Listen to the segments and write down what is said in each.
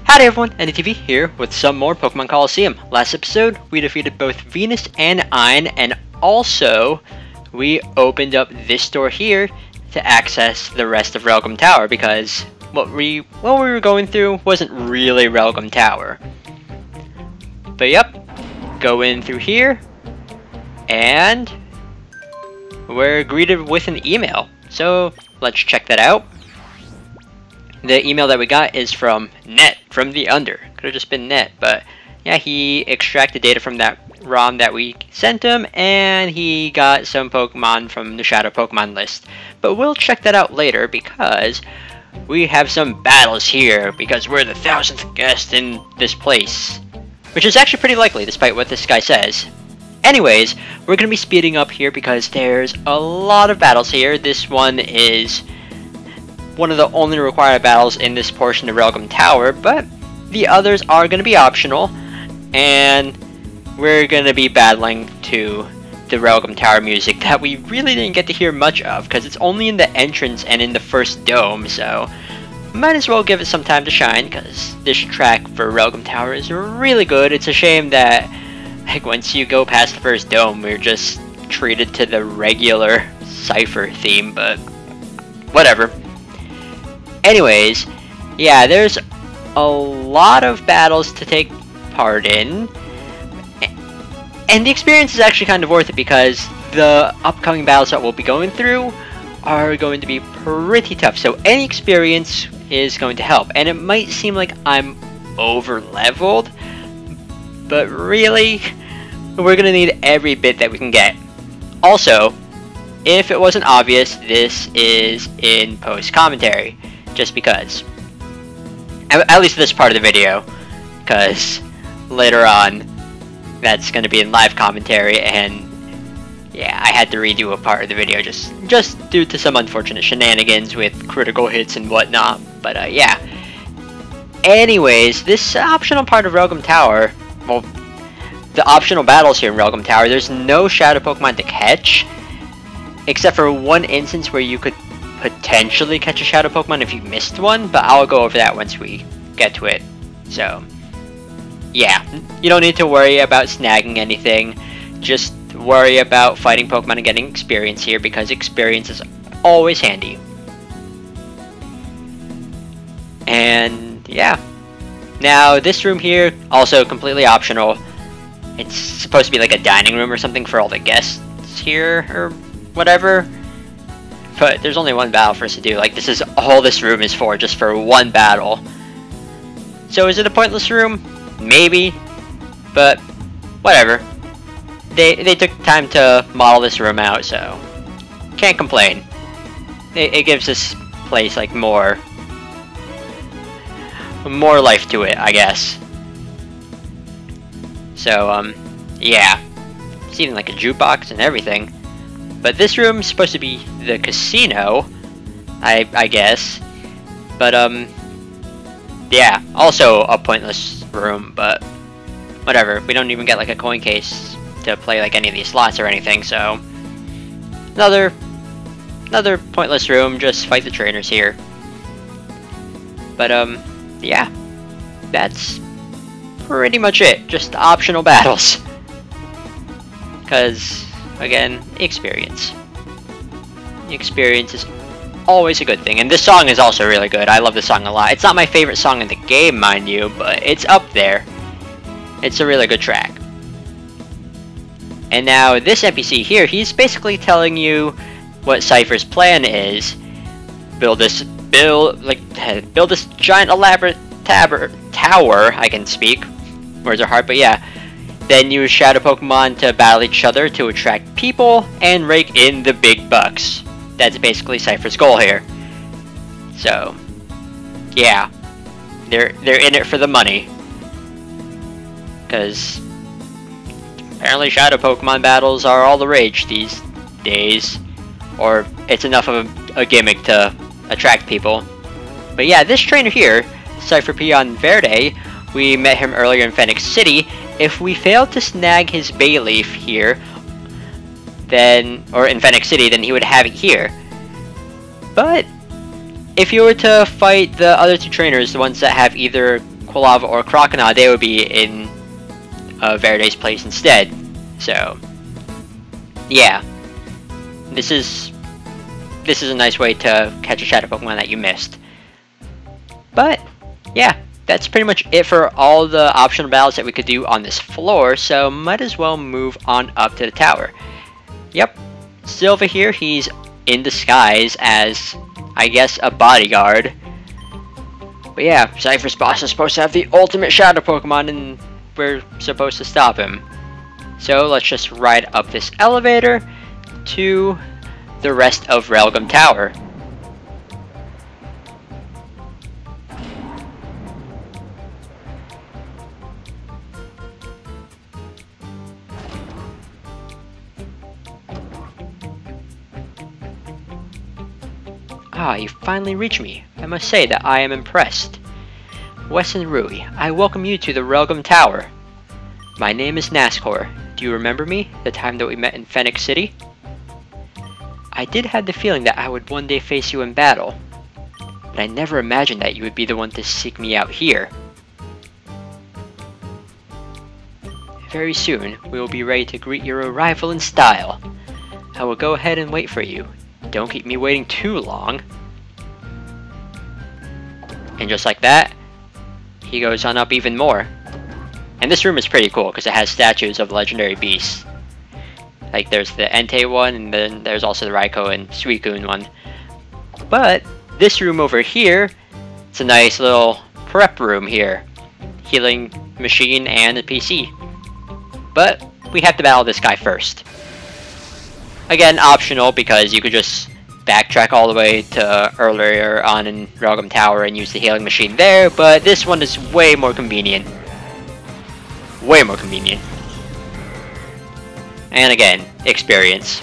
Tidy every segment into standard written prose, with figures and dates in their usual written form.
Howdy everyone, NDTV here with some more Pokemon Colosseum. Last episode, we defeated both Venus and Ein, and also we opened up this door here to access the rest of Relgam Tower, because what we were going through wasn't really Relgam Tower. But yep, go in through here, and we're greeted with an email. So let's check that out. The email that we got is from Net, from the Under. Could have just been Net, but yeah, he extracted data from that ROM that we sent him, and he got some Pokemon from the Shadow Pokemon list. But we'll check that out later, because we have some battles here, because we're the 1000th guest in this place. Which is actually pretty likely, despite what this guy says. Anyways, we're going to be speeding up here, because there's a lot of battles here. This one is one of the only required battles in this portion of Relgam Tower, but the others are going to be optional, and we're going to be battling to the Relgam Tower music that we really didn't get to hear much of, because it's only in the entrance and in the first dome, so might as well give it some time to shine, because this track for Relgam Tower is really good. It's a shame that like once you go past the first dome, we're just treated to the regular Cypher theme, but whatever. Anyways, yeah, there's a lot of battles to take part in, and the experience is actually kind of worth it, because the upcoming battles that we'll be going through are going to be pretty tough, so any experience is going to help. And it might seem like I'm over leveled, but really, we're gonna need every bit that we can get. Also, if it wasn't obvious, this is in post commentary. Just because. At least this part of the video, because later on that's going to be in live commentary, and yeah, I had to redo a part of the video just due to some unfortunate shenanigans with critical hits and whatnot. But yeah. Anyways, this optional part of Relgam Tower, well, the optional battles here in Relgam Tower, there's no Shadow Pokemon to catch, except for one instance where you could potentially catch a Shadow Pokemon if you missed one, but I'll go over that once we get to it. So yeah, you don't need to worry about snagging anything, just worry about fighting Pokemon and getting experience here, because experience is always handy. And yeah, now this room here, also completely optional. It's supposed to be like a dining room or something for all the guests here or whatever. But there's only one battle for us to do. Like, this is all this room is for, just for one battle. So is it a pointless room? Maybe. But whatever. They took time to model this room out, so can't complain. It gives this place like more life to it, I guess. So yeah. It's even like a jukebox and everything. But this room is supposed to be the casino, I guess. But, yeah, also a pointless room, but whatever. We don't even get, like, a coin case to play, like, any of these slots or anything, so another pointless room, just fight the trainers here. But, yeah, that's pretty much it. Just optional battles. Because again, experience. Experience is always a good thing. And this song is also really good. I love this song a lot. It's not my favorite song in the game, mind you, but it's up there. It's a really good track. And now this NPC here, he's basically telling you what Cypher's plan is. Build this giant elaborate tower. I can speak. Words are hard, but yeah. Then use Shadow Pokemon to battle each other to attract people and rake in the big bucks. That's basically Cypher's goal here. So, yeah, they're in it for the money, because apparently Shadow Pokemon battles are all the rage these days, or it's enough of a gimmick to attract people. But yeah, this trainer here, Cypher Peon Verde, we met him earlier in Phoenix City. If we fail to snag his Bayleaf here, then, or in Phoenix City, then he would have it here. But if you were to fight the other two trainers, the ones that have either Quilava or Croconaw, they would be in a very nice place instead. So, yeah, this is a nice way to catch a Shadow Pokemon that you missed. But yeah, that's pretty much it for all the optional battles that we could do on this floor. So might as well move on up to the tower. Yep, Silva here. He's in disguise as, I guess, a bodyguard. But yeah, Cypher's boss is supposed to have the ultimate Shadow Pokemon, and we're supposed to stop him. So let's just ride up this elevator to the rest of Railgun Tower. Ah, you finally reached me. I must say that I am impressed. Wes and Rui, I welcome you to the Railgun Tower. My name is Nascor. Do you remember me, the time that we met in Phoenix City? I did have the feeling that I would one day face you in battle, but I never imagined that you would be the one to seek me out here. Very soon, we will be ready to greet your arrival in style. I will go ahead and wait for you. Don't keep me waiting too long. And just like that, he goes on up even more. And this room is pretty cool because it has statues of legendary beasts. Like there's the Entei one, and then there's also the Raikou and Suicune one. But this room over here, it's a nice little prep room here. Healing machine and a PC. But we have to battle this guy first. Again, optional because you could just backtrack all the way to earlier on in Railgun Tower and use the healing machine there, but this one is way more convenient. Way more convenient. And again, experience.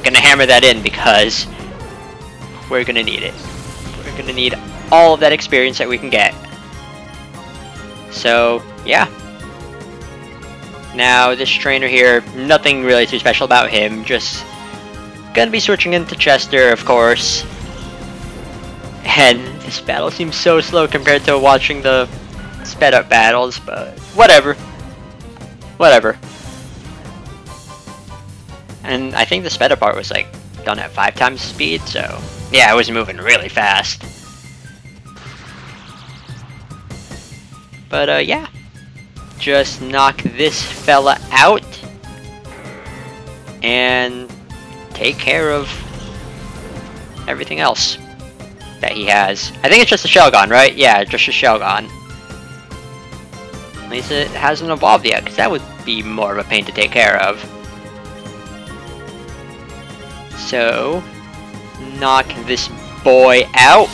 Gonna hammer that in because we're gonna need it. We're gonna need all of that experience that we can get. So, yeah. Now, this trainer here, nothing really too special about him, just gonna be switching into Chester, of course. And this battle seems so slow compared to watching the sped up battles, but whatever. Whatever. And I think the sped up part was like done at 5 times speed, so yeah, I was moving really fast. But yeah. Just knock this fella out and take care of everything else that he has. I think it's just a Shelgon, right? Yeah, just a Shelgon. At least it hasn't evolved yet, because that would be more of a pain to take care of. So, knock this boy out.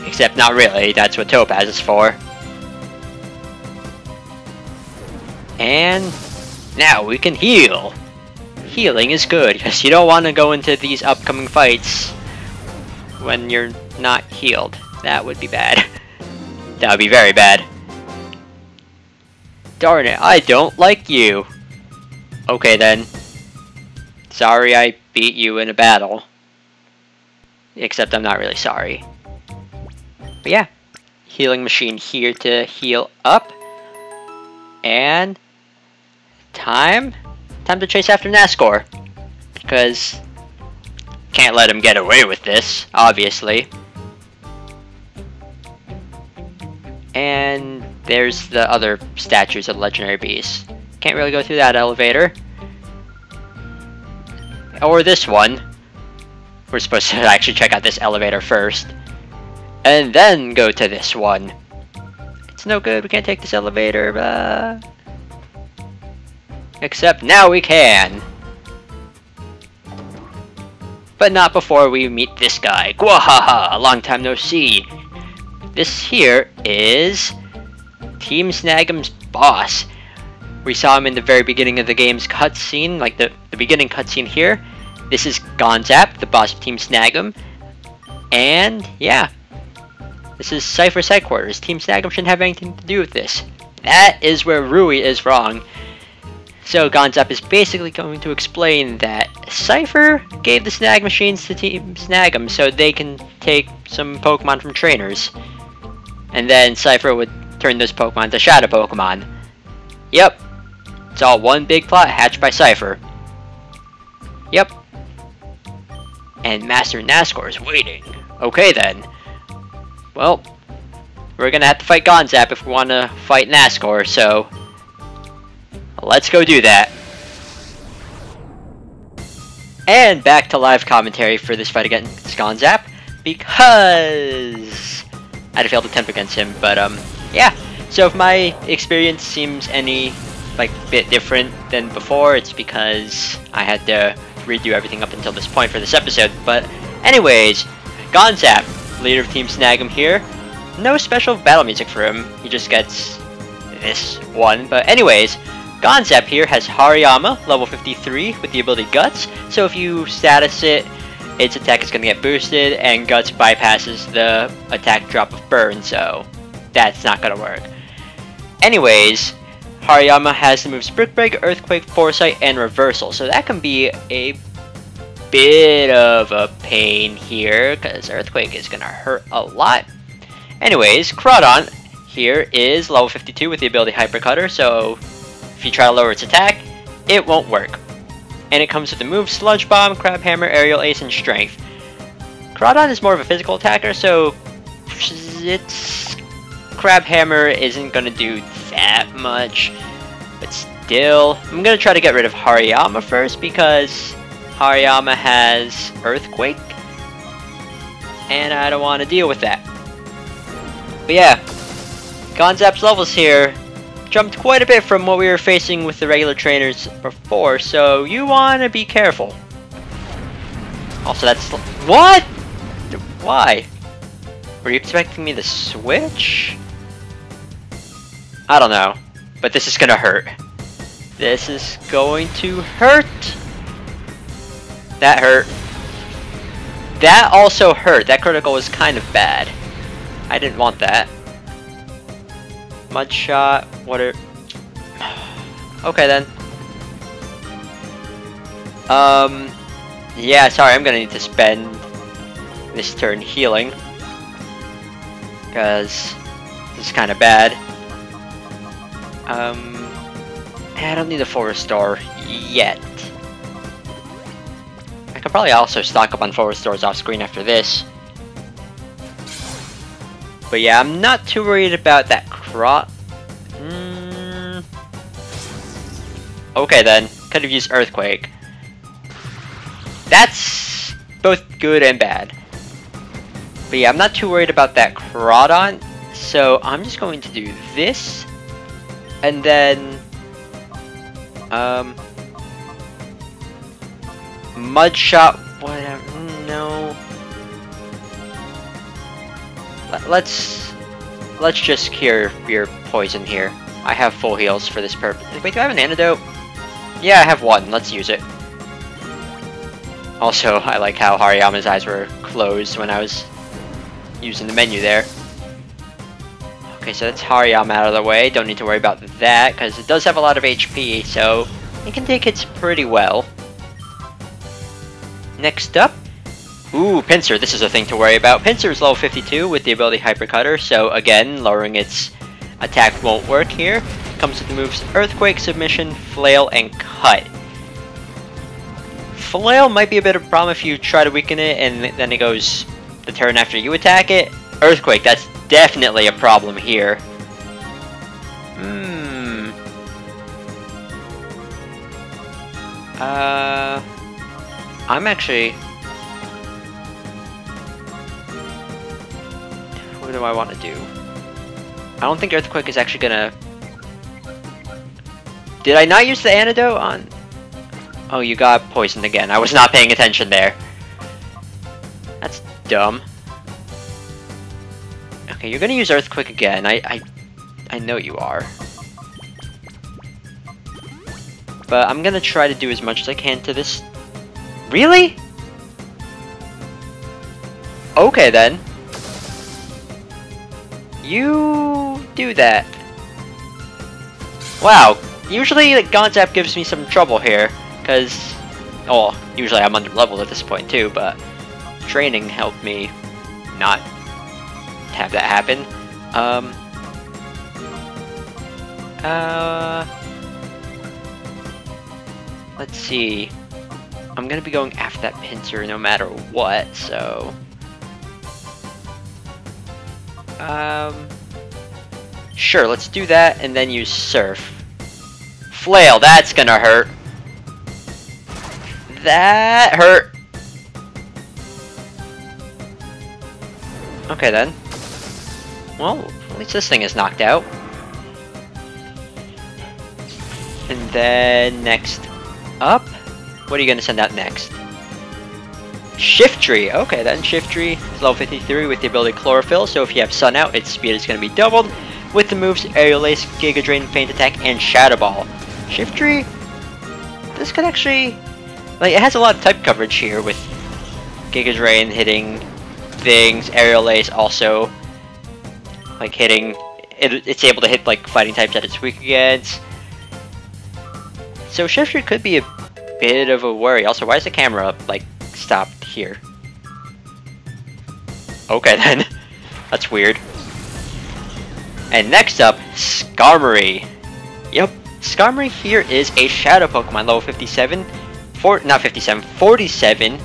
Except not really, that's what Topaz is for. And now we can heal. Healing is good, because you don't want to go into these upcoming fights when you're not healed. That would be bad. That would be very bad. Darn it, I don't like you. Okay then. Sorry I beat you in a battle. Except I'm not really sorry. But yeah. Healing machine here to heal up. And time to chase after Nascor, because can't let him get away with this, obviously. And there's the other statues of legendary beasts. Can't really go through that elevator. Or this one. We're supposed to actually check out this elevator first, and then go to this one. It's no good, we can't take this elevator, except now we can. But not before we meet this guy. Gwahaha! Long time no see. This here is Team Snagum's boss. We saw him in the very beginning of the game's cutscene, like the beginning cutscene here. This is Gonzap, the boss of Team Snagum. And yeah, this is Cypher's headquarters. Team Snagum shouldn't have anything to do with this. That is where Rui is wrong. So Gonzap is basically going to explain that Cypher gave the Snag machines to Team Snagum so they can take some Pokemon from trainers. And then Cypher would turn those Pokemon to Shadow Pokemon. Yep. It's all one big plot hatched by Cypher. Yep. And Master Nascore is waiting. Okay then. Well, we're gonna have to fight Gonzap if we want to fight Nascore, so let's go do that. And back to live commentary for this fight against Gonzap, because I had a failed attempt against him, but yeah. So if my experience seems any bit different than before, it's because I had to redo everything up until this point for this episode. But anyways, Gonzap, leader of Team Snag'em here. No special battle music for him, he just gets this one. But anyways, Gonzap here has Hariyama, level 53, with the ability Guts. So if you status it, its attack is going to get boosted, and Guts bypasses the attack drop of Burn, so that's not going to work. Anyways, Hariyama has the moves Brick Break, Earthquake, Foresight, and Reversal, so that can be a bit of a pain here, because Earthquake is going to hurt a lot. Anyways, Crawdon here is level 52 with the ability Hyper Cutter, so if you try to lower its attack, it won't work. And it comes with the moves Sludge Bomb, Crab Hammer, Aerial Ace, and Strength. Crawdon is more of a physical attacker, so its Crab Hammer isn't going to do that much. But still, I'm going to try to get rid of Hariyama first, because Hariyama has Earthquake, and I don't want to deal with that. But yeah, Gonzap's levels here jumped quite a bit from what we were facing with the regular trainers before, so you want to be careful. Also, that's... What? Why? Were you expecting me to switch? I don't know, but this is gonna hurt. This is going to hurt. That hurt. That also hurt. That critical was kind of bad. I didn't want that. Mud Shot. What are... Okay then. Yeah, sorry, I'm gonna need to spend this turn healing, because this is kind of bad. I don't need a full restore yet. I could probably also stock up on full restores off screen after this. But yeah, I'm not too worried about that Okay then, could have used Earthquake. That's both good and bad. But yeah, I'm not too worried about that Crawdon, so I'm just going to do this, and then Mud Shot, whatever. No, let's just cure your poison here. I have full heals for this purpose. Wait, do I have an antidote? Yeah, I have one. Let's use it. Also, I like how Hariyama's eyes were closed when I was using the menu there. Okay, so that's Hariyama out of the way. Don't need to worry about that, because it does have a lot of HP, so it can take hits pretty well. Next up, ooh, Pinsir. This is a thing to worry about. Pinsir is level 52 with the ability Hyper Cutter, so again, lowering its attack won't work here. Comes with the moves Earthquake, Submission, Flail, and Cut. Flail might be a bit of a problem if you try to weaken it and then it goes the turn after you attack it. Earthquake, that's definitely a problem here. I'm actually... What do I want to do? I don't think Earthquake is actually gonna... Did I not use the antidote on... Oh, you got poisoned again. I was not paying attention there. That's dumb. Okay, you're gonna use Earthquake again. I know you are. But I'm gonna try to do as much as I can to this... Really? Okay then. You do that. Wow. Usually Gonzap gives me some trouble here, because, well, usually I'm under leveled at this point too, but training helped me not have that happen. Um. Let's see. I'm gonna be going after that pincer no matter what, so... Sure, let's do that and then use Surf. Flail, that's gonna hurt. That hurt. Okay then. Well, at least this thing is knocked out. And then next up, what are you gonna send out next? Shiftry. Okay then, Shiftry is level 53 with the ability Chlorophyll, so if you have Sun out, its speed is gonna be doubled with the moves Aerial Ace, Giga Drain, Feint Attack, and Shadow Ball. Shiftry, this could actually, like, it has a lot of type coverage here with Giga Drain hitting things, Aerial Ace also, like, hitting, it's able to hit, like, fighting types that it's weak against. So Shiftry could be a bit of a worry. Also, why is the camera, like, stopped here? Okay then, that's weird. And next up, Skarmory. Yep, Skarmory here is a Shadow Pokemon, level 47, 47,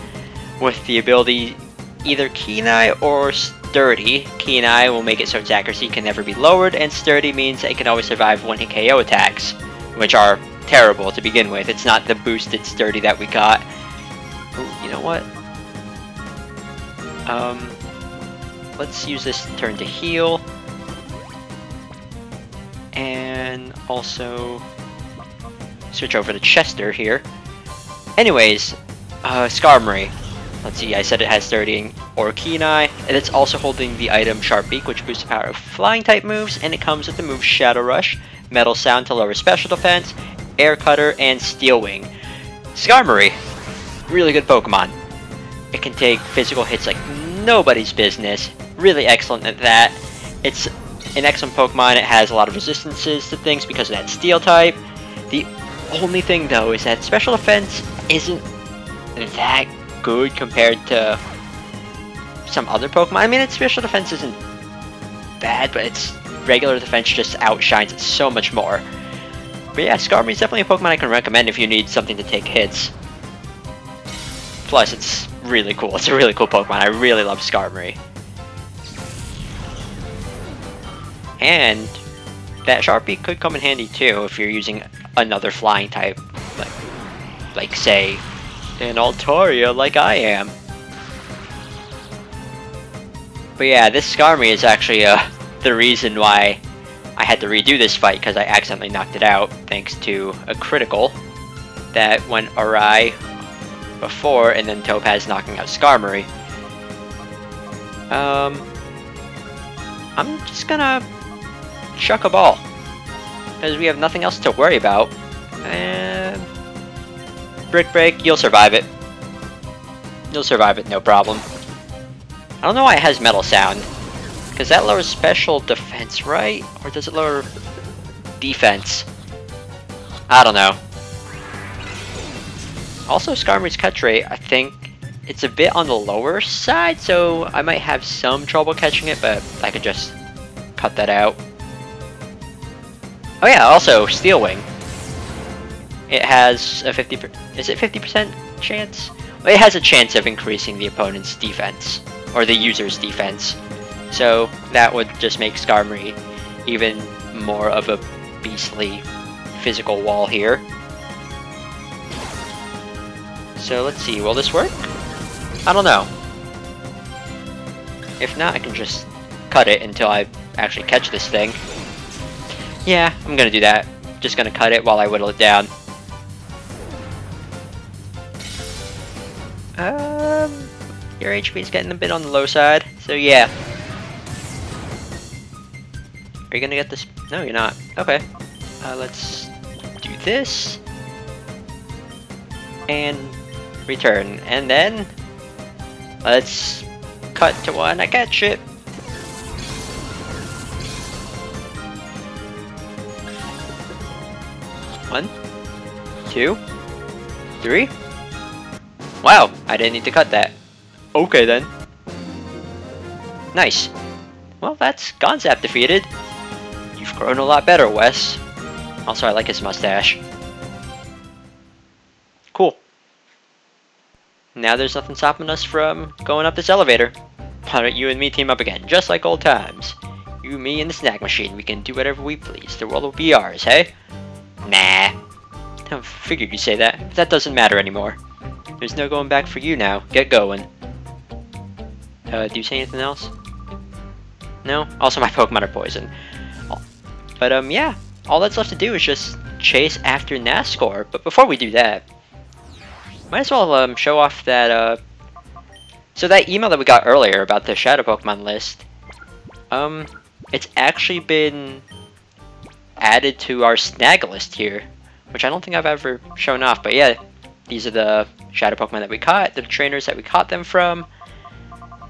with the ability either Keen Eye or Sturdy. Keen Eye will make it so its accuracy can never be lowered, and Sturdy means it can always survive one-hit KO attacks, which are terrible to begin with. It's not the boosted Sturdy that we got. Ooh, you know what? Let's use this turn to heal. And also switch over to Chester here. Anyways, Skarmory. Let's see, I said it has Sturdy or Keen Eye, and it's also holding the item Sharp Beak, which boosts the power of flying type moves, and it comes with the moves Shadow Rush, Metal Sound to lower special defense, Air Cutter, and Steel Wing. Skarmory, really good Pokemon. It can take physical hits like nobody's business. Really excellent at that. It's an excellent Pokemon. It has a lot of resistances to things because of that Steel type. The only thing though is that special defense isn't that good compared to some other Pokemon. I mean, its special defense isn't bad, but its regular defense just outshines it so much more. But yeah, Skarmory is definitely a Pokemon I can recommend if you need something to take hits. Plus, it's really cool. It's a really cool Pokemon. I really love Skarmory. And that Sharp Beak could come in handy too if you're using another flying type, like say, an Altaria like I am. But yeah, this Skarmory is actually the reason why I had to redo this fight, because I accidentally knocked it out thanks to a critical that went awry before, and then Topaz knocking out Skarmory. I'm just gonna chuck a ball, because we have nothing else to worry about. And Brick Break, you'll survive it. You'll survive it, no problem. I don't know why it has Metal Sound, because that lowers special defense, right? Or does it lower defense? I don't know. Also, Skarmory's catch rate, I think it's a bit on the lower side, so I might have some trouble catching it, but I could just cut that out. Oh yeah, also Steel Wing. It has a 50% chance? Well, it has a chance of increasing the opponent's defense, or the user's defense. So that would just make Skarmory even more of a beastly physical wall here. So let's see, will this work? I don't know. If not, I can just cut it until I actually catch this thing. Yeah, I'm gonna do that. Just gonna cut it while I whittle it down. Your HP is getting a bit on the low side, so yeah. Are you gonna get this? No, you're not. Okay. Let's do this. And return. And then let's cut to when I catch it. One, two, three. Wow, I didn't need to cut that. Okay then. Nice. well, that's Gonzap defeated. You've grown a lot better, Wes. Also, I like his mustache. Cool. Now there's nothing stopping us from going up this elevator. Why don't you and me team up again, just like old times? You, me, and the snack machine. We can do whatever we please. The world will be ours, hey? Nah. I figured you'd say that, but that doesn't matter anymore. There's no going back for you now. Get going. Do you say anything else? No? Also, my Pokemon are poison. But, yeah. All that's left to do is just chase after Nascore. But before we do that, might as well, show off that, so that email that we got earlier about the Shadow Pokemon list, it's actually been added to our snag list here, which I don't think I've ever shown off. But yeah, these are the Shadow Pokemon that we caught, the trainers that we caught them from.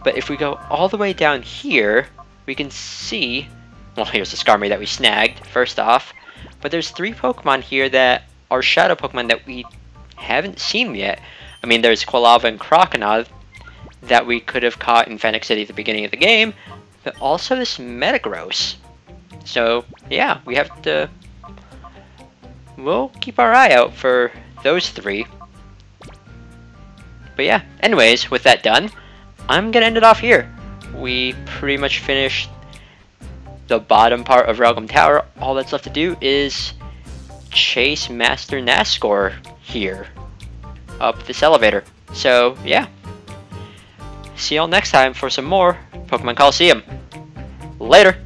But if we go all the way down here, we can see, well, here's the Skarmory that we snagged, first off. But there's 3 Pokemon here that are Shadow Pokemon that we haven't seen yet. I mean, there's Quilava and Croconaw that we could have caught in Fennec City at the beginning of the game, but also this Metagross. So, yeah, we have to... we'll keep our eye out for those 3. But yeah, anyways, with that done, I'm gonna end it off here. We pretty much finished the bottom part of Realgam Tower. All that's left to do is chase Master Nascore here up this elevator. So yeah, see y'all next time for some more Pokemon Colosseum. Later.